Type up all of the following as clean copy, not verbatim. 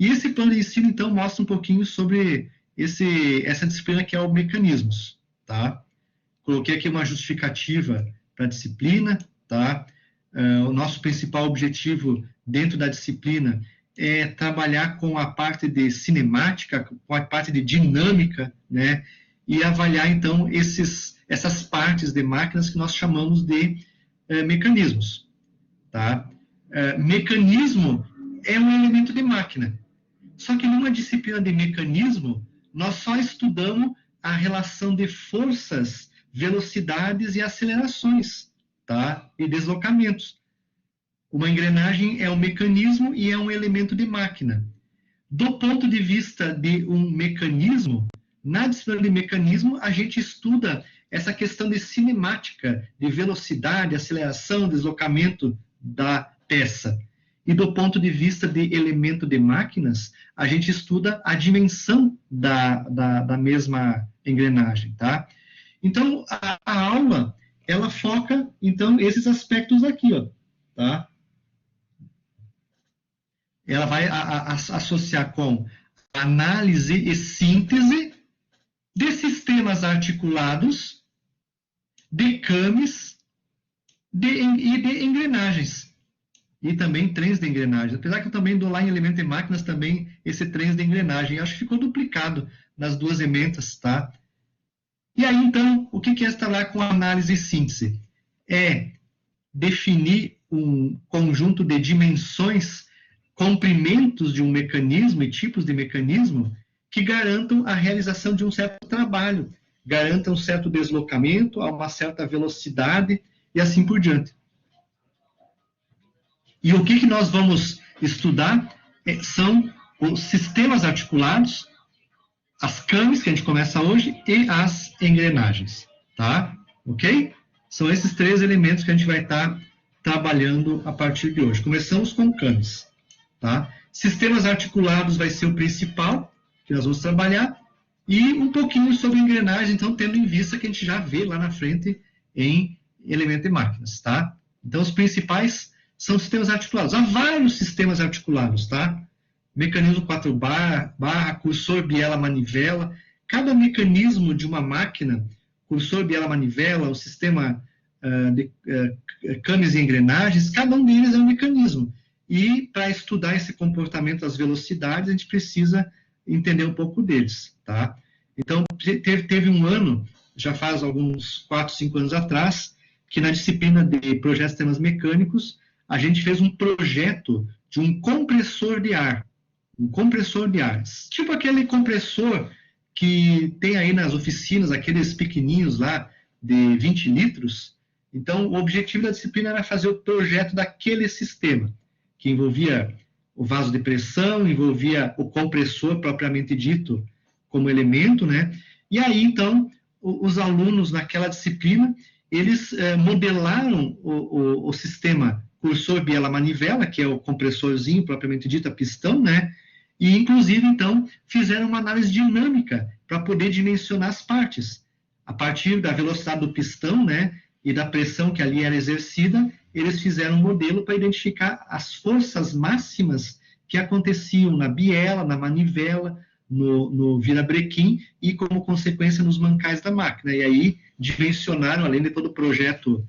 E esse plano de ensino, então, mostra um pouquinho sobre essa disciplina que é o mecanismos, tá? Coloquei aqui uma justificativa para a disciplina, tá? O nosso principal objetivo dentro da disciplina é trabalhar com a parte de cinemática, com a parte de dinâmica, né? E avaliar, então, essas partes de máquinas que nós chamamos de mecanismos, tá? Mecanismo é um elemento de máquina. Só que numa disciplina de mecanismo, nós só estudamos a relação de forças, velocidades e acelerações, tá? E deslocamentos. Uma engrenagem é um mecanismo e é um elemento de máquina. Do ponto de vista de um mecanismo, na disciplina de mecanismo, a gente estuda essa questão de cinemática, de velocidade, aceleração, deslocamento da peça. E do ponto de vista de elemento de máquinas, a gente estuda a dimensão da mesma engrenagem, tá? Então, a aula, ela foca, então, esses aspectos aqui, ó, tá? Ela vai associar com análise e síntese de sistemas articulados, de cames e de engrenagens. E também trens de engrenagem. Apesar que eu também dou lá em elemento de máquinas também esse trens de engrenagem. Acho que ficou duplicado nas duas ementas, tá? E aí, então, o que é estar com análise e síntese? É definir um conjunto de dimensões, comprimentos de um mecanismo e tipos de mecanismo que garantam a realização de um certo trabalho, garantam um certo deslocamento, a uma certa velocidade e assim por diante. E o que nós vamos estudar são os sistemas articulados, as cames, que a gente começa hoje, e as engrenagens, tá? Ok? São esses três elementos que a gente vai estar trabalhando a partir de hoje. Começamos com cames, tá? Sistemas articulados vai ser o principal que nós vamos trabalhar, e um pouquinho sobre engrenagem, então, tendo em vista que a gente já vê lá na frente em elemento de máquinas, tá? Então, os principais são sistemas articulados. Há vários sistemas articulados, tá? Mecanismo 4 barra, cursor, biela, manivela. Cada mecanismo de uma máquina, cursor, biela, manivela, o sistema de cames e engrenagens, cada um deles é um mecanismo. E para estudar esse comportamento das velocidades, a gente precisa entender um pouco deles, tá? Então, teve um ano, já faz alguns 4, 5 anos atrás, que na disciplina de projetos de sistemas mecânicos, a gente fez um projeto de um compressor de ar. Um compressor de ar. Tipo aquele compressor que tem aí nas oficinas, aqueles pequenininhos lá, de 20 litros. Então, o objetivo da disciplina era fazer o projeto daquele sistema, que envolvia o vaso de pressão, envolvia o compressor propriamente dito como elemento, né? E aí, então, os alunos naquela disciplina, eles modelaram o sistema cursor, biela, manivela, que é o compressorzinho propriamente dito, a pistão, né? E, inclusive, então, fizeram uma análise dinâmica para poder dimensionar as partes. A partir da velocidade do pistão, né, e da pressão que ali era exercida, eles fizeram um modelo para identificar as forças máximas que aconteciam na biela, na manivela, no virabrequim e, como consequência, nos mancais da máquina. E aí, dimensionaram, além de todo o projeto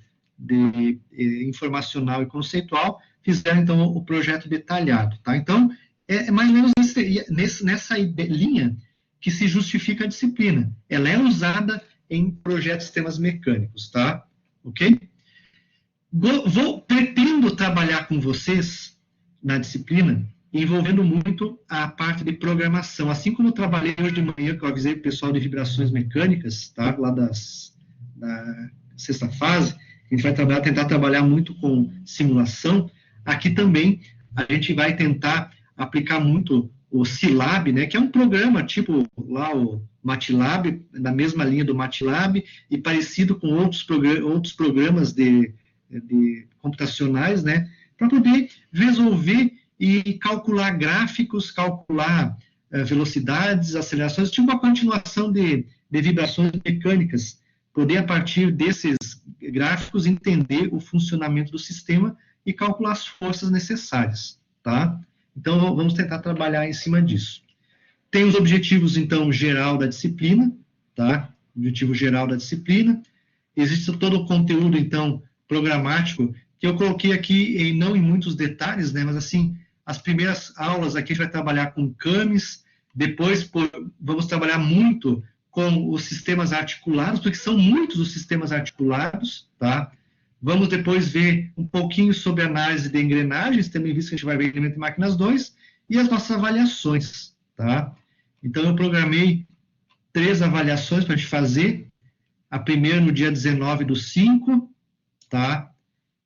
informacional e conceitual, fizeram, então, o projeto detalhado, tá? Então, é mais ou menos nessa linha que se justifica a disciplina. Ela é usada em projetos de sistemas mecânicos, tá? Ok? Pretendo trabalhar com vocês na disciplina, envolvendo muito a parte de programação. Assim como eu trabalhei hoje de manhã, que eu avisei o pessoal de vibrações mecânicas, tá? Lá da sexta fase, a gente vai tentar trabalhar muito com simulação. Aqui também a gente vai tentar aplicar muito o Scilab, né, que é um programa tipo lá o MATLAB, da mesma linha do MATLAB, e parecido com outros programas de computacionais, né, para poder resolver e calcular gráficos, calcular velocidades, acelerações, tipo uma continuação de vibrações mecânicas, poder, a partir desses gráficos, entender o funcionamento do sistema e calcular as forças necessárias, tá? Então, vamos tentar trabalhar em cima disso. Tem os objetivos, então, geral da disciplina, tá? Objetivo geral da disciplina. Existe todo o conteúdo, então, programático, que eu coloquei aqui, não em muitos detalhes, né? Mas, assim, as primeiras aulas aqui a gente vai trabalhar com CAMES, depois vamos trabalhar muito com os sistemas articulados, porque são muitos os sistemas articulados, tá? Vamos depois ver um pouquinho sobre análise de engrenagens, tendo em vista que a gente vai ver elemento de máquinas 2, e as nossas avaliações, tá? Então, eu programei 3 avaliações para a gente fazer. A primeira no dia 19/5, tá?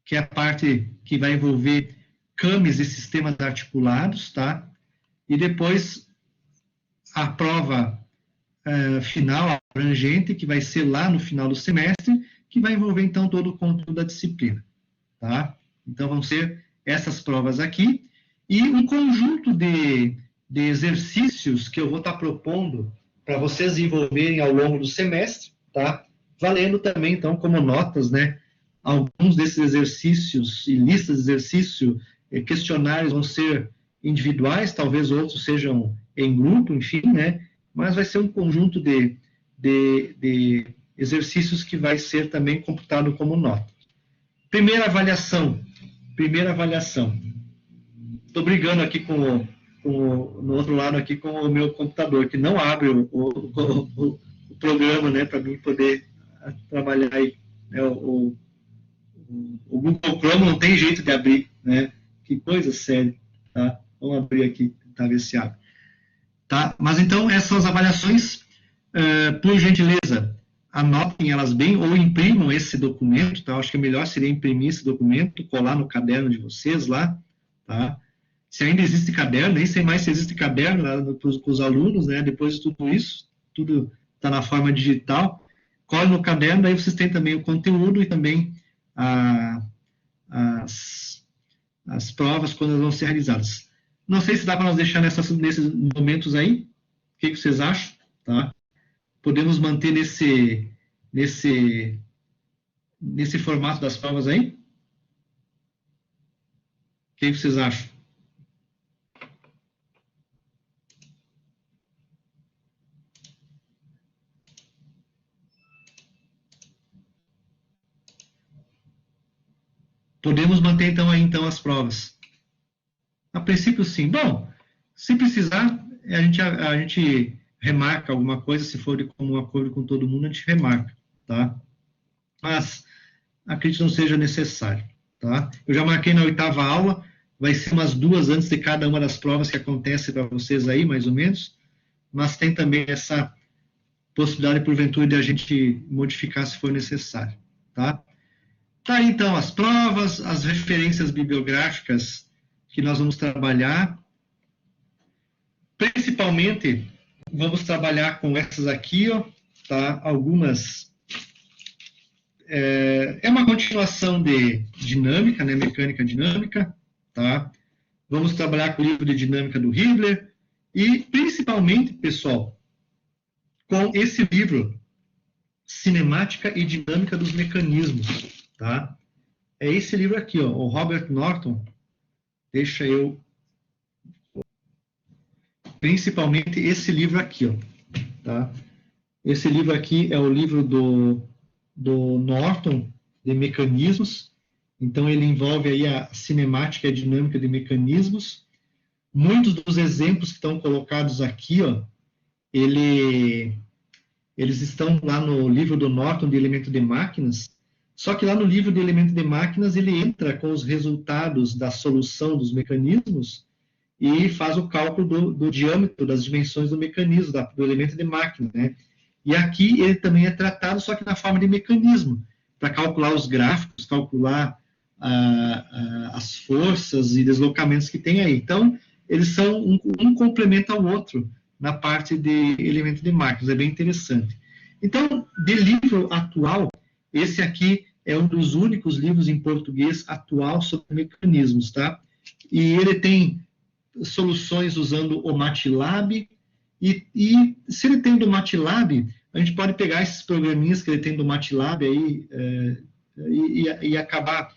Que é a parte que vai envolver CAMES e sistemas articulados, tá? E depois a prova final, abrangente, que vai ser lá no final do semestre, que vai envolver, então, todo o conteúdo da disciplina, tá? Então, vão ser essas provas aqui, e um conjunto de exercícios que eu vou estar propondo para vocês desenvolverem ao longo do semestre, tá? Valendo também, então, como notas, né? Alguns desses exercícios e listas de exercício, questionários vão ser individuais, talvez outros sejam em grupo, enfim, né? Mas vai ser um conjunto de exercícios que vai ser também computado como nota. Primeira avaliação. Estou brigando aqui no outro lado aqui com o meu computador, que não abre o programa, né, para mim poder trabalhar aí. Né, o Google Chrome não tem jeito de abrir, né? Que coisa séria, tá? Vamos abrir aqui, tentar ver se abre. Tá? Mas então, essas são as avaliações. Por gentileza, anotem elas bem ou imprimam esse documento, tá? Acho que o melhor seria imprimir esse documento, colar no caderno de vocês lá, tá? Se ainda existe caderno, nem sei mais se existe caderno lá para os alunos, né? Depois de tudo isso, tudo está na forma digital. Cole no caderno, aí vocês têm também o conteúdo e também as provas quando elas vão ser realizadas. Não sei se dá para nós deixar nesses momentos aí. O que vocês acham? Tá? Podemos manter nesse formato das provas aí? O que vocês acham? Podemos manter então aí as provas. A princípio, sim. Bom, se precisar, a gente remarca alguma coisa, se for de comum acordo com todo mundo, a gente remarca, tá? Mas acredito que não seja necessário, tá? Eu já marquei na 8ª aula, vai ser umas 2 antes de cada uma das provas que acontece para vocês aí, mais ou menos, mas tem também essa possibilidade, porventura, de a gente modificar se for necessário, tá? Tá aí, então, as provas, as referências bibliográficas que nós vamos trabalhar. Principalmente, vamos trabalhar com essas aqui, ó, tá? Algumas... É uma continuação de dinâmica, né? Mecânica dinâmica, tá? Vamos trabalhar com o livro de dinâmica do Hibbeler e, principalmente, pessoal, com esse livro, Cinemática e Dinâmica dos Mecanismos, tá? É esse livro aqui, ó, o Robert Norton. Deixa eu... Principalmente esse livro aqui, ó, tá? Esse livro aqui é o livro do Norton, de mecanismos. Então, ele envolve aí a cinemática e a dinâmica de mecanismos. Muitos dos exemplos que estão colocados aqui, ó, eles estão lá no livro do Norton, de elemento de máquinas, só que lá no livro de elemento de máquinas, ele entra com os resultados da solução dos mecanismos e faz o cálculo do diâmetro, das dimensões do mecanismo, do elemento de máquina, né? E aqui ele também é tratado, só que na forma de mecanismo, para calcular os gráficos, calcular as forças e deslocamentos que tem aí. Então, eles são um complemento ao outro na parte de elemento de máquinas, é bem interessante. Então, de livro atual, esse aqui é um dos únicos livros em português atual sobre mecanismos, tá? E ele tem soluções usando o MATLAB, e se ele tem do MATLAB, a gente pode pegar esses programinhas que ele tem do MATLAB aí, e acabar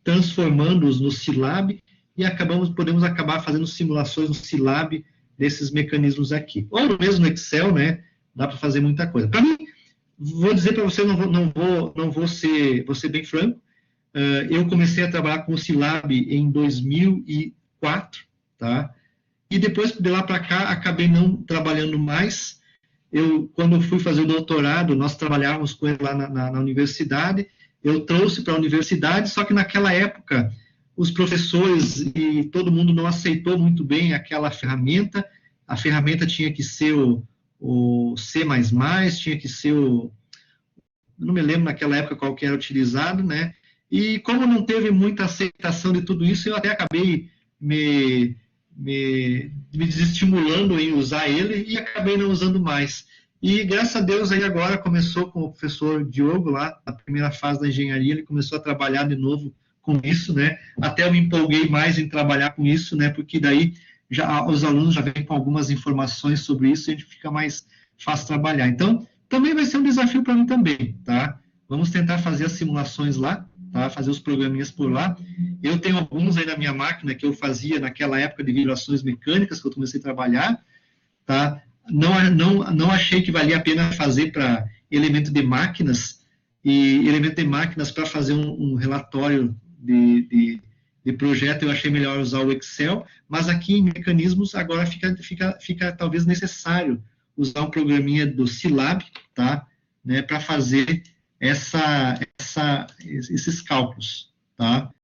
transformando-os no Scilab e podemos acabar fazendo simulações no Silab desses mecanismos aqui. Ou mesmo no Excel, né? Dá para fazer muita coisa. Para mim, vou dizer para você, vou ser bem franco, eu comecei a trabalhar com o Silab em 2004, tá? E depois, de lá para cá, acabei não trabalhando mais. Quando eu fui fazer o doutorado, nós trabalhávamos com ele lá na universidade, eu trouxe para a universidade, só que naquela época, os professores e todo mundo não aceitou muito bem aquela ferramenta, a ferramenta tinha que ser o C++, tinha que ser não me lembro naquela época qual que era utilizado, né? E como não teve muita aceitação de tudo isso, eu até acabei me desestimulando em usar ele e acabei não usando mais. E graças a Deus aí agora começou com o professor Diogo lá, na primeira fase da engenharia, ele começou a trabalhar de novo com isso, né? Até eu me empolguei mais em trabalhar com isso, né? Porque daí já os alunos já vêm com algumas informações sobre isso e a gente fica mais fácil trabalhar. Então, também vai ser um desafio para mim também, tá? Vamos tentar fazer as simulações lá, tá? Fazer os programinhas por lá. Eu tenho alguns aí na minha máquina que eu fazia naquela época de vibrações mecânicas que eu comecei a trabalhar, tá? Não achei que valia a pena fazer para elemento de máquinas para fazer um relatório de projeto, eu achei melhor usar o Excel, mas aqui em mecanismos agora fica talvez necessário usar um programinha do Silab, tá? Né, para fazer esses cálculos, tá?